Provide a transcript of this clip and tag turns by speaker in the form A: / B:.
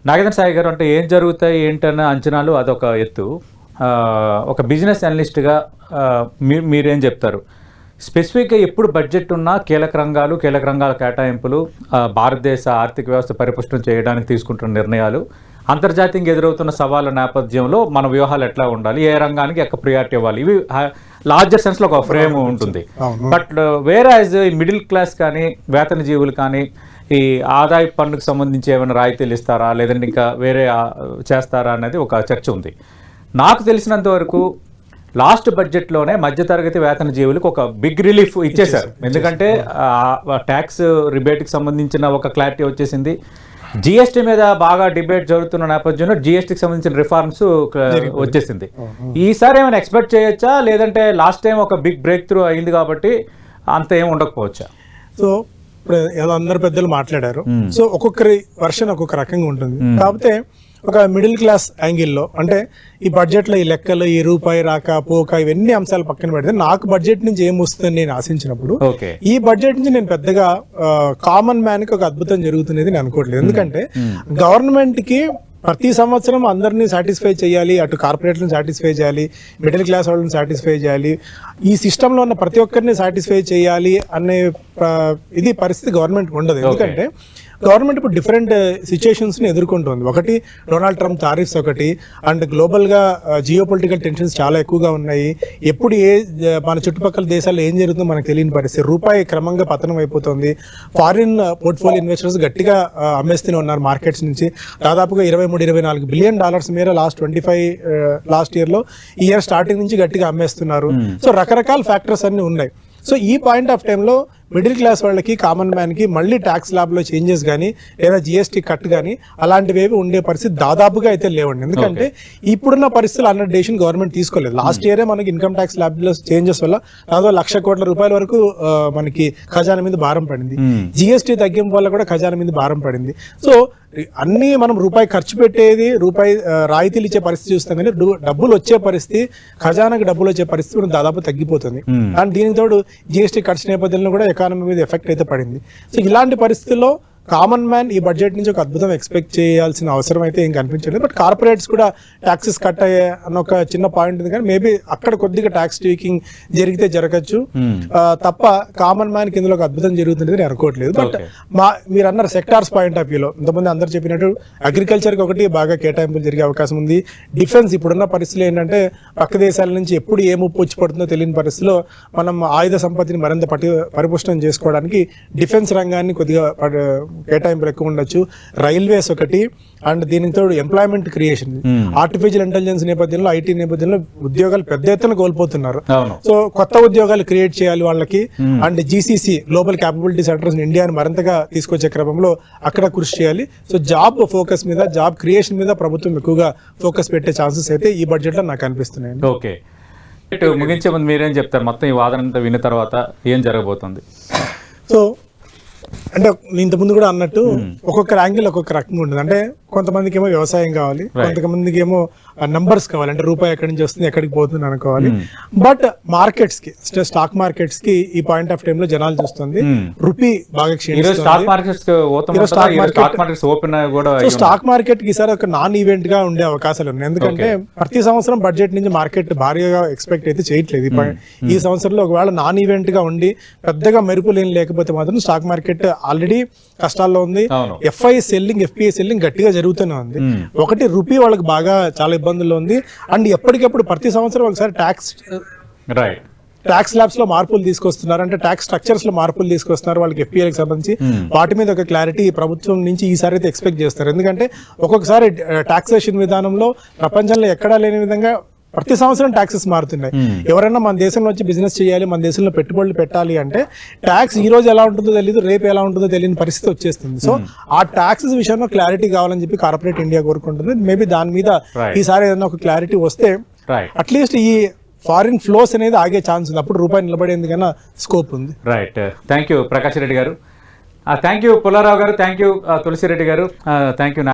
A: నాగేంద్ర సాయి గారు, అంటే ఏం జరుగుతాయి ఏంటన్న అంచనాలు అదొక ఎత్తు. ఒక బిజినెస్ అనలిస్ట్గా మీరేం చెప్తారు? స్పెసిఫిక్గా ఎప్పుడు బడ్జెట్ ఉన్నా కీలక రంగాల కేటాయింపులు, భారతదేశ ఆర్థిక వ్యవస్థ పరిపుష్టం చేయడానికి తీసుకుంటున్న నిర్ణయాలు, అంతర్జాతీయంగా ఎదురవుతున్న సవాళ్ళ నేపథ్యంలో మన వ్యూహాలు ఎట్లా ఉండాలి, ఏ రంగానికి ఎక్కడ ప్రియారిటీ ఇవ్వాలి, ఇవి లార్జర్ సెన్స్లో ఒక ఫ్రేమ్ ఉంటుంది. బట్ వేరే యాజ్ మిడిల్ క్లాస్ కానీ వేతన జీవులు కానీ ఈ ఆదాయ పన్నుకు సంబంధించి ఏమైనా రాయితీలు ఇస్తారా, లేదంటే ఇంకా వేరే చేస్తారా అనేది ఒక చర్చ ఉంది. నాకు తెలిసినంత వరకు లాస్ట్ బడ్జెట్లోనే మధ్యతరగతి వేతన జీవులకు ఒక బిగ్ రిలీఫ్ ఇచ్చేశారు. ఎందుకంటే ట్యాక్స్ రిబేట్కి సంబంధించిన ఒక క్లారిటీ వచ్చేసింది. జిఎస్టీ మీద బాగా డిబేట్ జరుగుతున్న నేపథ్యంలో జిఎస్టీకి సంబంధించిన రిఫార్మ్స్ వచ్చేసింది. ఈసారి ఏమైనా ఎక్స్పెక్ట్ చేయొచ్చా, లేదంటే లాస్ట్ టైం ఒక బిగ్ బ్రేక్ త్రూ అయింది కాబట్టి అంత ఏం ఉండకపోవచ్చా?
B: సో ఇప్పుడు అందరు పెద్దలు మాట్లాడారు. సో ఒక్కొక్కరి వర్షన్ ఒక్కొక్క రకంగా ఉంటుంది. కాకపోతే ఒక మిడిల్ క్లాస్ యాంగిల్లో అంటే ఈ బడ్జెట్లో ఈ లెక్కలు, ఈ రూపాయి రాక పోక ఇవన్నీ అంశాలు పక్కన పెడితే నాకు బడ్జెట్ నుంచి ఏం వస్తుందని నేను ఆశించినప్పుడు ఈ బడ్జెట్ నుంచి నేను పెద్దగా కామన్ మ్యాన్ కి ఒక అద్భుతం జరుగుతున్నది నేను అనుకోవట్లేదు. ఎందుకంటే గవర్నమెంట్ కి ప్రతి సంవత్సరం అందరినీ సాటిస్ఫై చేయాలి, అటు కార్పొరేట్లను సాటిస్ఫై చేయాలి, మిడిల్ క్లాస్ వాళ్ళని సాటిస్ఫై చేయాలి, ఈ సిస్టంలో ఉన్న ప్రతి ఒక్కరిని సాటిస్ఫై చేయాలి అనే ఇది పరిస్థితి గవర్నమెంట్ ఉండదు. ఎందుకంటే గవర్నమెంట్ ఇప్పుడు డిఫరెంట్ సిచ్యుయేషన్స్ని ఎదుర్కొంటుంది. ఒకటి డొనాల్డ్ ట్రంప్ టారిఫ్స్ ఒకటి, అండ్ గ్లోబల్గా జియో పొలిటికల్ టెన్షన్స్ చాలా ఎక్కువగా ఉన్నాయి. ఎప్పుడు మన చుట్టుపక్కల దేశాల్లో ఏం జరుగుతుందో మనకు తెలియని పరిస్థితి. రూపాయి క్రమంగా పతనం అయిపోతుంది. ఫారిన్ పోర్ట్ఫోలియో ఇన్వెస్టర్స్ గట్టిగా అమ్మేస్తూనే ఉన్నారు మార్కెట్స్ నుంచి. దాదాపుగా $23-24 బిలియన్ మేర లాస్ట్ ఇయర్లో ఈ ఇయర్ స్టార్టింగ్ నుంచి గట్టిగా అమ్మేస్తున్నారు. సో రకరకాల ఫ్యాక్టర్స్ అన్ని ఉన్నాయి. సో ఈ పాయింట్ ఆఫ్ టైంలో మిడిల్ క్లాస్ వాళ్ళకి, కామన్ మ్యాన్కి మళ్ళీ ట్యాక్స్ ల్యాబ్లో చేంజెస్ కానీ లేదా జిఎస్టీ కట్ కానీ అలాంటివి ఉండే పరిస్థితి దాదాపుగా అయితే లేవండి. ఎందుకంటే ఇప్పుడున్న పరిస్థితులు 100 డేషన్ గవర్నమెంట్ తీసుకోలేదు. లాస్ట్ ఇయరే మనకి ఇన్కమ్ ట్యాక్స్ ల్యాబ్లో చేంజెస్ వల్ల దాదాపు ₹1,00,000 కోట్ల వరకు మనకి ఖజానా మీద భారం పడింది. జిఎస్టీ తగ్గింపు వల్ల కూడా ఖజానా మీద భారం పడింది. సో అన్నీ మనం రూపాయి ఖర్చు పెట్టేది, రూపాయి రాయితీలు ఇచ్చే పరిస్థితి చూస్తాం, కానీ డబ్బులు వచ్చే పరిస్థితి, ఖజానాకి డబ్బులు వచ్చే పరిస్థితి కూడా దాదాపు తగ్గిపోతుంది. అండ్ దీనికి తోడు జిఎస్టీ ఖర్చు నేపథ్యంలో కూడా ఎకానమీ మీద ఎఫెక్ట్ అయితే పడింది. సో ఇలాంటి పరిస్థితుల్లో కామన్ మ్యాన్ ఈ బడ్జెట్ నుంచి ఒక అద్భుతం ఎక్స్పెక్ట్ చేయాల్సిన అవసరం అయితే ఏం కనిపించలేదు. బట్ కార్పొరేట్స్ కూడా ట్యాక్సెస్ కట్ అయ్యే అన్న ఒక చిన్న పాయింట్ ఉంది, కానీ మేబీ అక్కడ కొద్దిగా ట్యాక్స్ ట్వీకింగ్ జరిగితే జరగచ్చు తప్ప కామన్ మ్యాన్ కింద ఒక అద్భుతం జరుగుతుంది నేను అనుకోవట్లేదు. బట్ మీరు అన్నారు సెక్టార్స్ పాయింట్ ఆఫ్ వ్యూలో ఇంతమంది అందరు చెప్పినట్టు అగ్రికల్చర్కి ఒకటి బాగా కేటాయింపులు జరిగే అవకాశం ఉంది. డిఫెన్స్ ఇప్పుడున్న పరిస్థితులు ఏంటంటే పక్క దేశాల నుంచి ఎప్పుడు ఏ ముప్పు వచ్చి పడుతుందో తెలియని పరిస్థితిలో మనం ఆయుధ సంపత్తిని మరింత పరిపుష్టం చేసుకోవడానికి డిఫెన్స్ రంగాన్ని కొద్దిగా కేటాయింపులు ఎక్కువ ఉండొచ్చు. రైల్వేస్ ఒకటి, అండ్ దీనికి తోడు ఎంప్లాయ్మెంట్ క్రియేషన్, ఆర్టిఫిషియల్ ఇంటెలిజెన్స్ నేపథ్యంలో, ఐటీ నేపథ్యంలో ఉద్యోగాలు పెద్ద ఎత్తున కోల్పోతున్నారు. సో కొత్త ఉద్యోగాలు క్రియేట్ చేయాలి వాళ్ళకి. And GCC global capability centres ఇండియాని మరింతగా తీసుకొచ్చే క్రమంలో అక్కడ కృషి చేయాలి. సో జాబ్ ఫోకస్ మీద, జాబ్ క్రియేషన్ మీద ప్రభుత్వం ఎక్కువగా ఫోకస్ పెట్టే ఛాన్సెస్ అయితే ఈ బడ్జెట్ లో నాకు అనిపిస్తున్నాయి.
A: ఓకే, ముగించే ముందు మీరేం చెప్తారు? మొత్తం ఈ వాదన అంతా విన్న తర్వాత ఏం జరగబోతుంది?
B: సో అంటే ఇంతకుముందు కూడా అన్నట్టు ఒక్కొక్క యాంగిల్ ఒక్కొక్క రకంగా ఉంటుంది. అంటే కొంతమందికి ఏమో వ్యవసాయం కావాలి, కొంతమందికి ఏమో నంబర్స్ కావాలి, అంటే రూపాయి ఎక్కడి నుంచి వస్తుంది ఎక్కడికి పోతుంది అనుకోవాలి. బట్ మార్కెట్స్ కి, స్టాక్ మార్కెట్స్ కి ఈ పాయింట్ ఆఫ్ టైమ్ లో జనాలు చూస్తుంది రూపీ బాగా
A: స్టాక్
B: మార్కెట్ కి ఈసారి ఒక నాన్ ఈవెంట్ గా ఉండే అవకాశాలు ఉన్నాయి. ఎందుకంటే ప్రతి సంవత్సరం బడ్జెట్ నుంచి మార్కెట్ భారీగా ఎక్స్పెక్ట్ అయితే చేయట్లేదు. ఈ సంవత్సరంలో ఒకవేళ నాన్ ఈవెంట్ గా ఉండి పెద్దగా మెరుపులు ఏం లేకపోతే మాత్రం స్టాక్ మార్కెట్ ఆల్రెడీ కష్టాల్లో ఉంది. ఎఫ్పిఐ సెల్లింగ్ గట్టిగా జరుగుతూనే ఉంది. ఒకటి రూపీ వాళ్ళకి బాగా చాలా ఇబ్బందుల్లో ఉంది. అండ్ ఎప్పటికప్పుడు ప్రతి సంవత్సరం ఒకసారి ట్యాక్స్ ల్యాబ్స్ లో మార్పులు తీసుకొస్తున్నారు, అంటే ట్యాక్స్ స్ట్రక్చర్స్ లో మార్పులు తీసుకొస్తున్నారు వాళ్ళకి ఎఫ్పిఐకి సంబంధించి. వాటి మీద ఒక క్లారిటీ ప్రభుత్వం నుంచి ఈసారి అయితే ఎక్స్పెక్ట్ చేస్తారు. ఎందుకంటే ఒక్కొక్కసారి టాక్సేషన్ విధానంలో ప్రపంచంలో ఎక్కడా లేని విధంగా ప్రతి సంవత్సరం ట్యాక్సెస్ మారుతున్నాయి. ఎవరైనా మన దేశంలో వచ్చి బిజినెస్ చేయాలి, మన దేశంలో పెట్టుబడులు పెట్టాలి అంటే ట్యాక్స్ ఈ రోజు ఎలా ఉంటుందో తెలియదు, రేపు ఎలా ఉంటుందో తెలియని పరిస్థితి వచ్చేస్తుంది. సో ఆ ట్యాక్సెస్ విషయంలో క్లారిటీ కావాలని చెప్పి కార్పొరేట్ ఇండియా కోరుకుంటుంది. మేబీ దాని మీద ఈసారి ఏదైనా ఒక క్లారిటీ వస్తే అట్లీస్ట్ ఈ ఫారిన్ ఫ్లోస్ అనేది ఆగే ఛాన్స్ ఉంది. అప్పుడు రూపాయి నిలబడేందుకు కన్నా స్కోప్ ఉంది.
A: Right, thank you Prakash Reddy గారు, థ్యాంక్ యూ పుల్లారావు గారు, థ్యాంక్ యూ తులసిరెడ్డి గారు, థ్యాంక్ యూ.